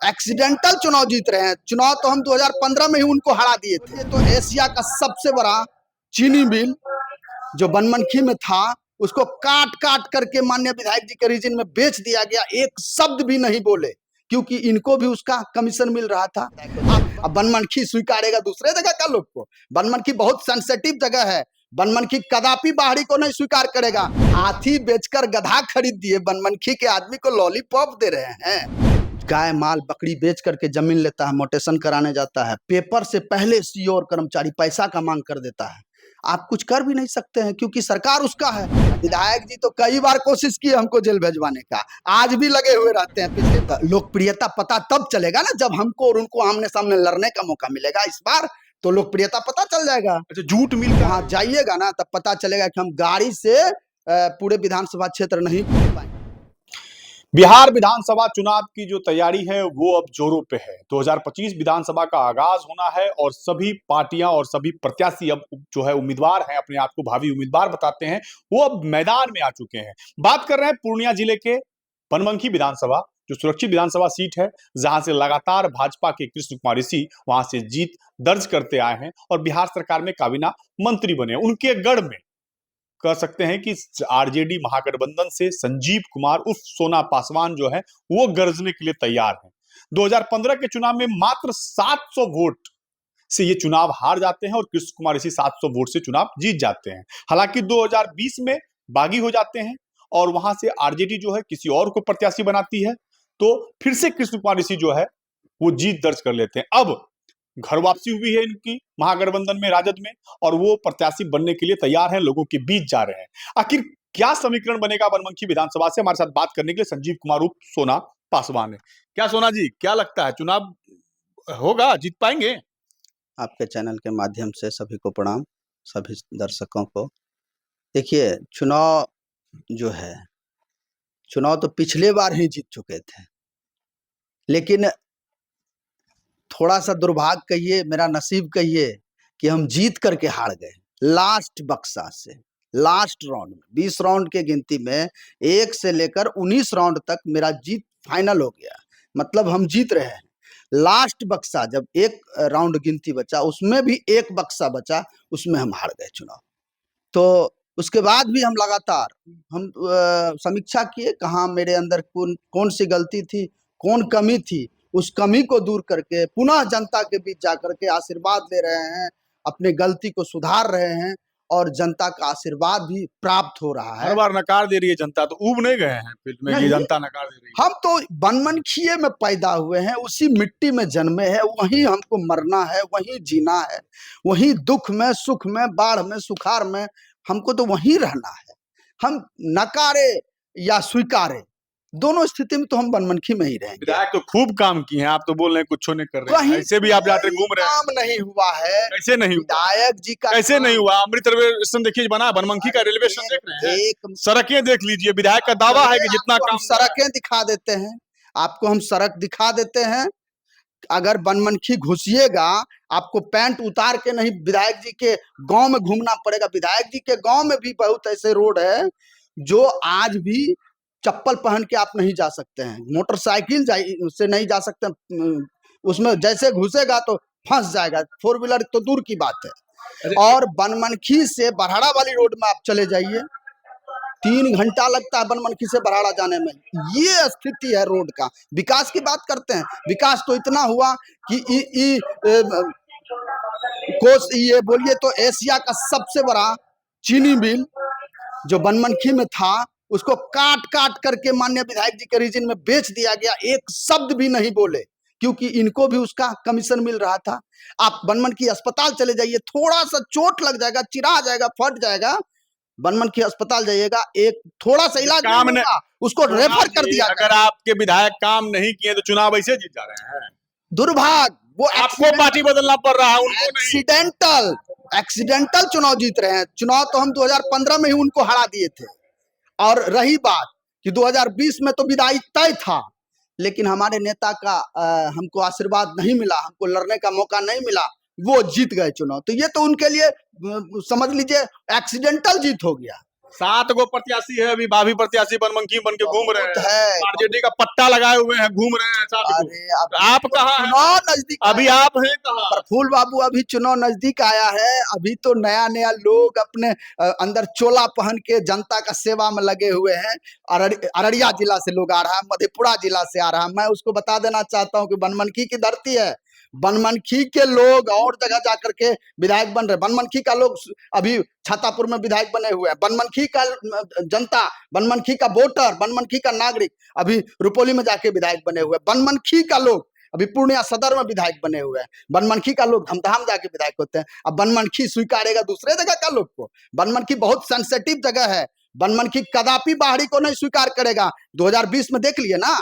Accidental चुनाव जीत रहे हैं। चुनाव तो हम 2015 में ही उनको हरा दिए थे। तो एशिया का सबसे बड़ा चीनी मिल जो बनमनखी में था, उसको काट काट करके माननीय विधायक जी के रीजन में बेच दिया गया। एक शब्द भी नहीं बोले, क्योंकि इनको भी उसका कमीशन मिल रहा था। अब बनमनखी स्वीकारेगा दूसरे जगह का लोग को? बनमनखी बहुत सेंसिटिव जगह है। बनमनखी कदापि बाहरी को नहीं स्वीकार करेगा। हाथी बेचकर गधा खरीद दिए, बनमनखी के आदमी को लॉलीपॉप दे रहे हैं। गाय माल बकरी बेच करके जमीन लेता है, मोटेशन कराने जाता है, पेपर से पहले सीईओ और कर्मचारी पैसा का मांग कर देता है। आप कुछ कर भी नहीं सकते हैं, क्योंकि सरकार उसका है। विधायक जी तो कई बार कोशिश की हमको जेल भेजवाने का, आज भी लगे हुए रहते हैं। पिछले लोकप्रियता पता तब चलेगा ना जब हमको और उनको आमने सामने लड़ने का मौका मिलेगा। इस बार तो लोकप्रियता पता चल जाएगा। अच्छा, झूठ मिल वहां जाइएगा ना, तब पता चलेगा कि हम गाड़ी से पूरे विधानसभा क्षेत्र नहीं घूम पाएंगे। बिहार विधानसभा चुनाव की जो तैयारी है वो अब जोरों पे है। 2025 विधानसभा का आगाज होना है और सभी पार्टियां और सभी प्रत्याशी अब जो है उम्मीदवार हैं, अपने आप को भावी उम्मीदवार बताते हैं, वो अब मैदान में आ चुके हैं। बात कर रहे हैं पूर्णिया जिले के बनमनखी विधानसभा, जो सुरक्षित विधानसभा सीट है, जहां से लगातार भाजपा के कृष्ण कुमार ऋषि वहां से जीत दर्ज करते आए हैं और बिहार सरकार में काबीना मंत्री बने। उनके गढ़ में कह सकते हैं कि आरजेडी महागठबंधन से संजीव कुमार उर्फ सोना पासवान जो है वो गरजने के लिए तैयार हैं। 2015 के चुनाव में मात्र 700 वोट से ये चुनाव हार जाते हैं और कृष्ण कुमार ऋषि 700 वोट से चुनाव जीत जाते हैं। हालांकि 2020 में बागी हो जाते हैं और वहां से आरजेडी जो है किसी और को प्रत्याशी बनाती है, तो फिर से कृष्ण कुमार ऋषि जो है वो जीत दर्ज कर लेते हैं। अब घर वापसी हुई है इनकी महागठबंधन में, राजद में, और वो प्रत्याशी बनने के लिए तैयार हैं, लोगों के बीच जा रहे हैं। आखिर क्या समीकरण बनेगा बनमनखी विधानसभा से? हमारे साथ बात करने के लिए संजीव कुमार उर्फ सोना पासवान है। क्या सोना जी, क्या लगता है चुनाव होगा, जीत पाएंगे? आपके चैनल के माध्यम से सभी को प्रणाम, सभी दर्शकों को। देखिए, चुनाव जो है, चुनाव तो पिछले बार ही जीत चुके थे, लेकिन थोड़ा सा दुर्भाग्य कहिए, मेरा नसीब कहिए कि हम जीत करके हार गए। लास्ट बक्सा से लास्ट राउंड में 20 राउंड के गिनती में 1 से लेकर 19 राउंड तक मेरा जीत फाइनल हो गया। मतलब हम जीत रहे हैं। लास्ट बक्सा जब एक राउंड गिनती बचा, उसमें भी एक बक्सा बचा, उसमें हम हार गए चुनाव। तो उसके बाद भी हम लगातार हम समीक्षा किए, कहाँ मेरे अंदर कौन सी गलती थी, कौन कमी थी। उस कमी को दूर करके पुनः जनता के बीच जाकर के आशीर्वाद ले रहे हैं, अपनी गलती को सुधार रहे हैं और जनता का आशीर्वाद भी प्राप्त हो रहा है। हर बार नकार दे रही है जनता, तो ऊब नहीं गए हैं फील्ड में कि जनता नकार दे रही है? हम तो बनमनखिए में पैदा हुए हैं, उसी मिट्टी में जन्मे हैं, वहीं हमको मरना है, वहीं जीना है, वहीं दुख में सुख में, बाढ़ में सुखार में हमको तो वहीं रहना है। हम नकारे या स्वीकारे, दोनों स्थिति में तो हम बनमनखी में ही रहेंगे। विधायक तो खूब काम किए हैं, आप तो बोल रहे हैं कुछ नहीं कर रहे हैं। ऐसे भी आप जाते घूम रहे हैं। काम नहीं हुआ है। कैसे नहीं हुआ? विधायक जी का कैसे नहीं हुआ? अमृत रेलवे स्टेशन देखिए बना, बनमनखी का रेलवे स्टेशन देख रहे हैं, सड़कें देख लीजिए। विधायक का दावा है कि जितना काम सड़कें दिखा देते हैं, आपको हम सड़क दिखा देते हैं। अगर बनमनखी घुसिएगा, आपको पैंट उतार के नहीं विधायक जी के गांव में घूमना पड़ेगा। विधायक जी के गांव में भी बहुत ऐसे रोड है जो आज भी चप्पल पहन के आप नहीं जा सकते हैं, मोटरसाइकिल से नहीं जा सकते, उसमें जैसे घुसेगा तो फंस जाएगा, 4 व्हीलर तो दूर की बात है। और बनमनखी से बरहाड़ा वाली रोड में आप चले जाइए, 3 घंटा लगता है बनमनखी से बरहाड़ा जाने में। ये स्थिति है रोड का। विकास की बात करते हैं, विकास तो इतना हुआ कि ये बोलिए तो एशिया का सबसे बड़ा चीनी मिल जो बनमनखी में था, उसको काट काट करके माननीय विधायक जी के रीजन में बेच दिया गया। एक शब्द भी नहीं बोले, क्योंकि इनको भी उसका कमीशन मिल रहा था। आप बनमनखी अस्पताल चले जाइए, थोड़ा सा चोट लग जाएगा, चिरा जाएगा, फट जाएगा, बनमनखी अस्पताल जाइएगा, एक थोड़ा सा इलाज काम नहीं होगा, उसको रेफर कर दिया। अगर आपके विधायक काम नहीं किए तो चुनाव ऐसे जीत जा रहे हैं। दुर्भाग्य, वो आपको पार्टी बदलना पड़ रहा है, उनको एक्सीडेंटल चुनाव जीत रहे हैं। चुनाव तो हम 2015 में ही उनको हरा दिए थे। और रही बात कि 2020 में तो विदाई तय था, लेकिन हमारे नेता का हमको आशीर्वाद नहीं मिला, हमको लड़ने का मौका नहीं मिला, वो जीत गए चुनाव। तो ये तो उनके लिए समझ लीजिए एक्सीडेंटल जीत हो गया। 7 गो प्रत्याशी है, अभी भाभी प्रत्याशी बनमनखी बन के घूम रहे बहुत हैं, है। आरजेडी का पट्टा लगाए हुए हैं, घूम रहे हैं 7 गो। अरे अभी आप तो कहाँ हैं? चुनाव नजदीक अभी आया है। आप हैं कहाँ? प्रफुल्ल बाबू, अभी चुनाव नजदीक आया है। अभी तो नया नया लोग अपने अंदर चोला पहन के जनता का सेवा में लगे हुए हैं। अररिया जिला से लोग आ रहा है, मधेपुरा जिला से आ रहा है। मैं उसको बता देना चाहता हूँ कि बनमनखी की धरती है। बनमनखी के लोग और जगह जाकर के विधायक बन रहे। बनमनखी का लोग अभी छातापुर में विधायक बने हुए हैं। बनमनखी का जनता, बनमनखी का वोटर, बनमनखी का नागरिक अभी रुपौली में जाके विधायक बने हुए हैं। बनमनखी का लोग अभी पूर्णिया सदर में विधायक बने हुए हैं। बनमनखी का लोग धमधाम जाके विधायक होते हैं। अब बनमनखी स्वीकारेगा दूसरे जगह का लोग को? बनमनखी बहुत सेंसिटिव जगह है। बनमनखी कदापि बाहरी को नहीं स्वीकार करेगा। 2020 में देख लिए ना,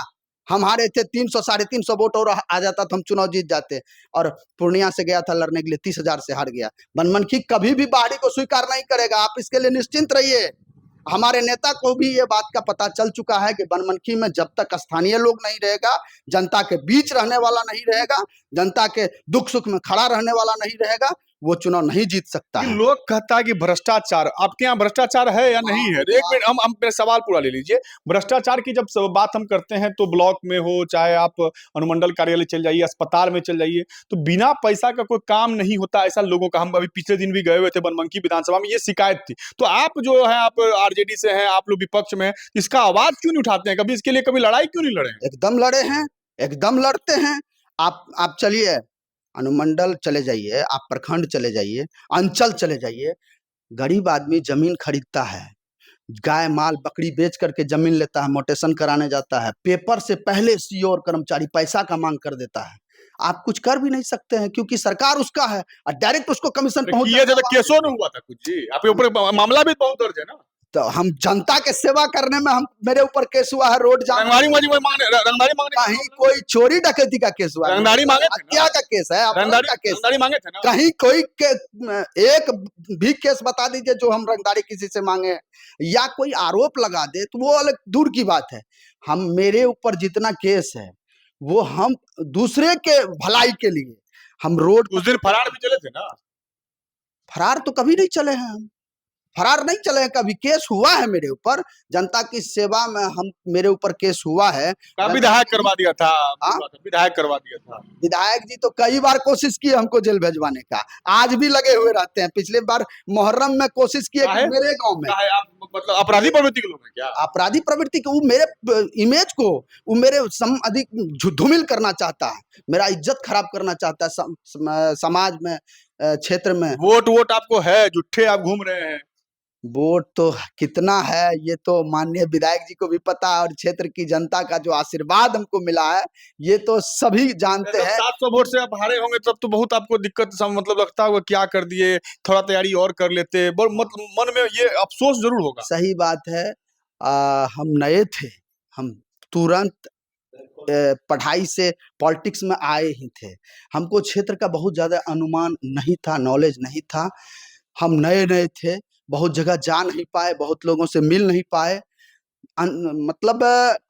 हम हारे थे, 300 350 वोट और आ जाता तो हम चुनाव जीत जाते। और पूर्णिया से गया था लड़ने के लिए, 30,000 से हार गया। बनमनखी कभी भी बाहरी को स्वीकार नहीं करेगा, आप इसके लिए निश्चिंत रहिए। हमारे नेता को भी ये बात का पता चल चुका है कि बनमनखी में जब तक स्थानीय लोग नहीं रहेगा, जनता के बीच रहने वाला नहीं रहेगा, जनता के दुख सुख में खड़ा रहने वाला नहीं रहेगा, वो चुनाव नहीं जीत सकता है। लोग कहता है कि भ्रष्टाचार, आपके यहाँ भ्रष्टाचार है या नहीं है? एक मिनट, हम मेरा सवाल पूरा ले लीजिए। भ्रष्टाचार की जब बात हम करते हैं तो ब्लॉक में हो, चाहे आप अनुमंडल कार्यालय चल जाइए, अस्पताल में चल जाइए, तो बिना पैसा का कोई काम नहीं होता, ऐसा लोगों का। हम अभी पिछले दिन भी गए हुए थे बनमनखी विधानसभा में, ये शिकायत थी। तो आप जो है, आप आरजेडी से हैं, आप लोग विपक्ष में, इसका आवाज क्यों नहीं उठाते हैं? कभी इसके लिए कभी लड़ाई क्यों नहीं लड़े हैं? एकदम लड़े हैं, एकदम लड़ते हैं। आप चलिए, अनुमंडल चले जाइए, आप प्रखंड चले जाइए, अंचल चले जाइए। गरीब आदमी जमीन खरीदता है, गाय माल बकरी बेच करके जमीन लेता है, मोटेशन कराने जाता है, पेपर से पहले सीओ और कर्मचारी पैसा का मांग कर देता है। आप कुछ कर भी नहीं सकते हैं क्योंकि सरकार उसका है और डायरेक्ट उसको कमीशन पहुंच किया जाता, केसो नहीं हुआ था कुछ जी? आपके ऊपर मामला भी बहुत दर्ज है ना? तो हम जनता के सेवा करने में, हम मेरे ऊपर केस हुआ है, रोड जाम, रंगदारी मांगने, कहीं कोई चोरी डकैती का केस हुआ है, रंगदारी मांगे थे ना? हत्या का केस है, अपहरण का केस, रंगदारी मांगे थे ना? कहीं कोई एक भी केस बता दीजिए जो हम रंगदारी किसी से मांगे या कोई आरोप लगा दे तो वो अलग दूर की बात है। हम, मेरे ऊपर जितना केस है वो हम दूसरे के भलाई के लिए, हम रोड उस दिन फरार भी चले थे ना? फरार तो कभी नहीं चले हैं, हम फरार नहीं चले हैं कभी। केस हुआ है मेरे ऊपर, जनता की सेवा में हम, मेरे ऊपर केस हुआ है। विधायक करवा दिया था, हाँ? विधायक करवा दिया था। विधायक जी तो कई बार कोशिश की हमको जेल भेजवाने का, आज भी लगे हुए रहते हैं। पिछले बार मुहर्रम में कोशिश किए कि मेरे गांव में, आप मतलब अपराधी प्रवृत्ति के लोग हैं क्या? अपराधी प्रवृत्ति को, वो मेरे इमेज को, वो मेरे अधिक धूमिल करना चाहता है, मेरा इज्जत खराब करना चाहता है समाज में, क्षेत्र में। वोट आपको है, झूठे आप घूम रहे हैं। वोट तो कितना है ये तो माननीय विधायक जी को भी पता है, और क्षेत्र की जनता का जो आशीर्वाद हमको मिला है ये तो सभी जानते हैं। 700 वोट से आप हारे होंगे तब तो बहुत आपको दिक्कत मतलब लगता होगा, क्या कर दिए, थोड़ा तैयारी और कर लेते, मतलब मन में ये अफसोस जरूर होगा। सही बात है। हम नए थे, हम तुरंत पढ़ाई से पॉलिटिक्स में आए ही थे, हमको क्षेत्र का बहुत ज्यादा अनुमान नहीं था, नॉलेज नहीं था, हम नए नए थे, बहुत जगह जा नहीं पाए, बहुत लोगों से मिल नहीं पाए, मतलब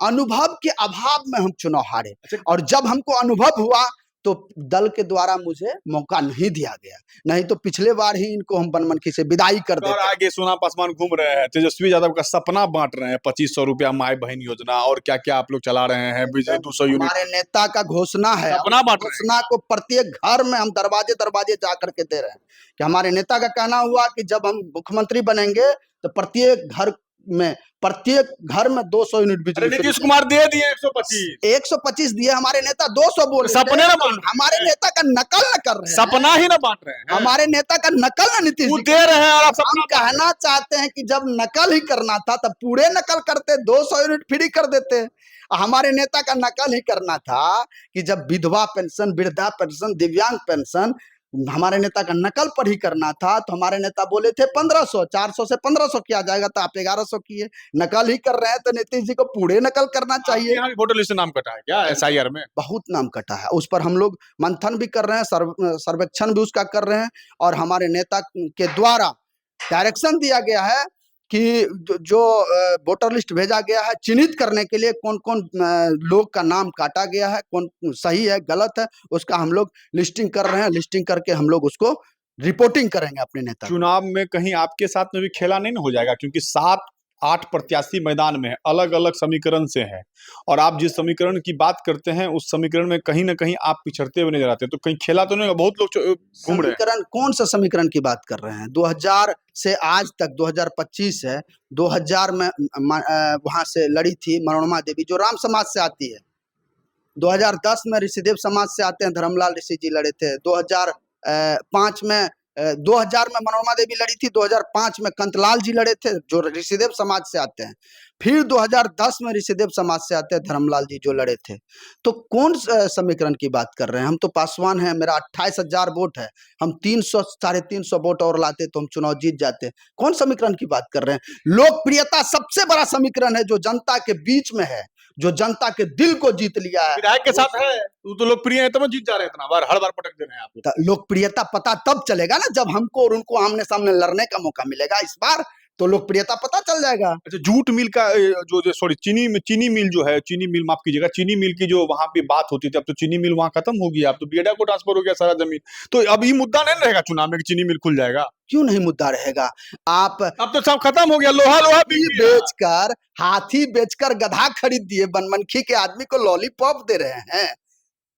अनुभव के अभाव में हम चुनाव हारे। और जब हमको अनुभव हुआ तो दल के द्वारा मुझे मौका नहीं दिया गया, नहीं तो पिछले बार ही इनको हम बनमनखी से विदाई कर देते। और आगे सोना पासवान घूम रहे हैं, तेजस्वी यादव का सपना बांट रहे हैं, 2500 रुपया माई बहन योजना और क्या क्या आप लोग चला रहे हैं, बिजली 200 यूनिट। हमारे नेता का घोषणा है, सपना बांट रहे हैं। घोषणा को प्रत्येक घर में हम दरवाजे दरवाजे जा करके दे रहे हैं कि हमारे नेता का कहना हुआ कि जब हम मुख्यमंत्री बनेंगे तो प्रत्येक घर में 200 यूनिट बिजली। नीतीश कुमार दे दिए 125 दिए, हमारे नेता 200 बोले, सपने ना बांट, हमारे नेता का नकल न कर रहे हैं, सपना ही ना बांट रहे हैं, हमारे नेता का नकल न नीतीश जी दे रहे हैं। और आप हम कहना चाहते हैं कि जब नकल ही करना था तब पूरे नकल करते, 200 यूनिट फ्री कर देते। हमारे नेता का नकल ही करना था कि जब विधवा पेंशन, वृद्धा पेंशन, दिव्यांग पेंशन, हमारे नेता का नकल पर ही करना था तो हमारे नेता बोले थे 1500, 400 से 1500 किया जाएगा, तो आप 1100 किए। नकल ही कर रहे हैं तो नीतीश जी को पूरे नकल करना चाहिए। यहाँ वोटर लिस्ट से नाम कटा है क्या SIR में? बहुत नाम कटा है, उस पर हम लोग मंथन भी कर रहे हैं, सर्वेक्षण भी उसका कर रहे हैं, और हमारे नेता के द्वारा डायरेक्शन दिया गया है कि जो वोटर लिस्ट भेजा गया है, चिन्हित करने के लिए कौन कौन लोग का नाम काटा गया है, कौन सही है गलत है, उसका हम लोग लिस्टिंग कर रहे हैं। लिस्टिंग करके हम लोग उसको रिपोर्टिंग करेंगे अपने नेता को। चुनाव में कहीं आपके साथ में भी खेला नहीं ना हो जाएगा, क्योंकि 7-8 प्रत्याशी मैदान में है, अलग अलग समीकरण से हैं, और आप जिस समीकरण की बात करते हैं उस समीकरण में कहीं ना कहीं आप पिछड़ते हुए नजर आते हैं, तो कहीं खेला तो नहीं होगा? बहुत लोग घूम रहे हैं। समीकरण कौन सा समीकरण की बात कर रहे हैं? 2000 से आज तक 2025 है, 2000 में वहां से लड़ी थी मनोरमा देवी जो राम समाज से आती है। 2010 में ऋषिदेव समाज से आते हैं, धर्मलाल ऋषि जी लड़े थे। 2005 में 2000 में मनोरमा देवी लड़ी थी, 2005 में कंतलाल जी लड़े थे जो ऋषिदेव समाज से आते हैं। फिर 2010 में ऋषिदेव समाज से आते हैं धर्मलाल जी जो लड़े थे। तो कौन समीकरण की बात कर रहे हैं? हम तो पासवान हैं, मेरा 28,000 वोट है, हम 300 350 वोट और लाते तो हम चुनाव जीत जाते। कौन समीकरण की बात कर रहे हैं? लोकप्रियता सबसे बड़ा समीकरण है जो जनता के बीच में है, जो जनता के दिल को जीत लिया है। विधायक के साथ है, वो तो लोकप्रिय है, तब जीत जा रहे हैं, इतना बार हर बार पटक दे रहे हैं आप। लोकप्रियता पता तब चलेगा ना जब हमको और उनको आमने सामने लड़ने का मौका मिलेगा। इस बार तो लोकप्रियता पता चल जाएगा। अच्छा, जूट मिल का जो सॉरी चीनी मिल जो है, चीनी मिल माफ कीजिएगा, चीनी मिल की जो वहां पे बात होती थी, अब तो चीनी मिल वहां खत्म हो गया, अब तो बियडा को ट्रांसफर हो गया सारा जमीन। तो अब ये मुद्दा नहीं रहेगा चुनाव में कि चीनी मिल खुल जाएगा? क्यों नहीं मुद्दा रहेगा? आप अब तो सब खत्म हो गया, लोहा बेचकर, हाथी बेचकर गधा खरीद दिए, बनमनखी के आदमी को लॉलीपॉप दे रहे हैं।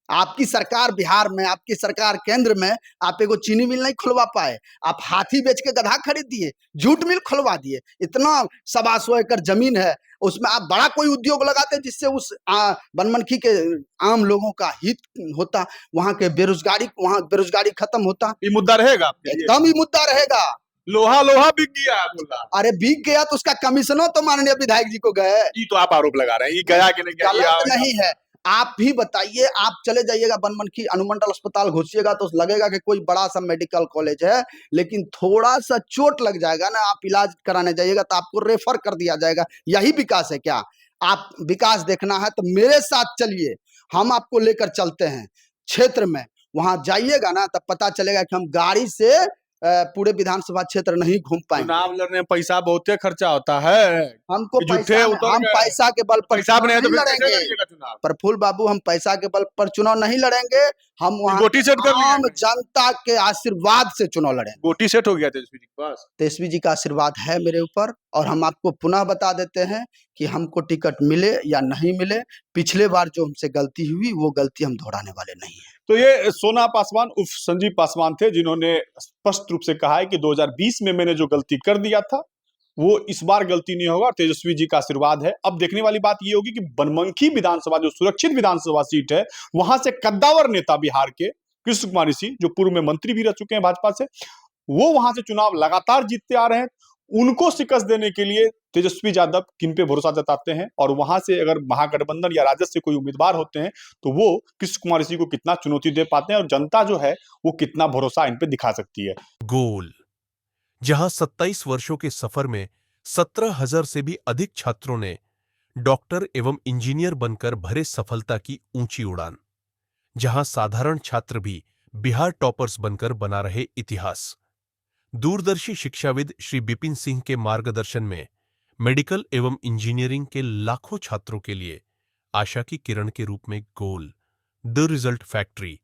आपकी सरकार बिहार में, आपकी सरकार केंद्र में, आप एगो चीनी मिल नहीं खुलवा पाए, आप हाथी बेच के गधा खरीद दिए, जूट मिल खुलवा दिए। इतना 125 एकड़ जमीन है, उसमें आप बड़ा कोई उद्योग लगाते जिससे उस बनमनखी के आम लोगों का हित होता, वहां बेरोजगारी खत्म होता। ये मुद्दा रहेगा? एकदम ही मुद्दा रहेगा। लोहा बिक गया मुद्दा। अरे बिक गया तो उसका कमीशनों तो माननीय विधायक जी को गए। ये तो आप आरोप लगा रहे हैं, ये गया कि नहीं गया? गलत नहीं है। आप भी बताइए, आप चले जाइएगा बनमनखी अनुमंडल अस्पताल घुसिएगा तो लगेगा कि कोई बड़ा सा मेडिकल कॉलेज है, लेकिन थोड़ा सा चोट लग जाएगा ना, आप इलाज कराने जाइएगा तो आपको रेफर कर दिया जाएगा। यही विकास है क्या? आप विकास देखना है तो मेरे साथ चलिए, हम आपको लेकर चलते हैं क्षेत्र में। वहां जाइएगा ना तब पता चलेगा कि हम गाड़ी से पूरे विधानसभा क्षेत्र नहीं घूम पाएंगे। चुनाव लड़ने में पैसा बहुत खर्चा होता है, हमको हम पैसा के बल पर चुनाव नहीं लड़ेंगे। प्रफुल्ल बाबू, हम पैसा के बल पर चुनाव नहीं लड़ेंगे, हम वहां आम जनता के आशीर्वाद से चुनाव लड़ेंगे। गोटी सेट हो गया तेजस्वी जी के पास। तेजस्वी जी का आशीर्वाद है मेरे ऊपर, और हम आपको पुनः बता देते हैं कि हमको टिकट मिले या नहीं मिले, पिछले बार जो हमसे गलती हुई वो गलती हम दोहराने वाले नहीं है। तो ये सोना पासवान उर्फ संजीव पासवान थे, जिन्होंने स्पष्ट रूप से कहा है कि 2020 में मैंने जो गलती कर दिया था वो इस बार गलती नहीं होगा, तेजस्वी जी का आशीर्वाद है। अब देखने वाली बात ये होगी कि बनमनखी विधानसभा जो सुरक्षित विधानसभा सीट है, वहां से कद्दावर नेता बिहार के कृष्ण कुमार ऋषि, जो पूर्व में मंत्री भी रह चुके हैं भाजपा से, वो वहां से चुनाव लगातार जीतते आ रहे हैं। उनको शिकस्त देने के लिए तेजस्वी यादव किन पे भरोसा जताते हैं, और वहां से अगर महागठबंधन या राजद से कोई उम्मीदवार होते हैं तो वो कृष्ण कुमार ऋषि को कितना चुनौती दे पाते हैं, और जनता जो है वो कितना भरोसा इन पे दिखा सकती है। गोल, जहां 27 वर्षों के सफर में 17,000 से भी अधिक छात्रों ने डॉक्टर एवं इंजीनियर बनकर भरे सफलता की ऊंची उड़ान, जहां साधारण छात्र भी बिहार टॉपर्स बनकर बना रहे इतिहास। दूरदर्शी शिक्षाविद श्री बिपिन सिंह के मार्गदर्शन में मेडिकल एवं इंजीनियरिंग के लाखों छात्रों के लिए आशा की किरण के रूप में गोल, द रिजल्ट फैक्ट्री।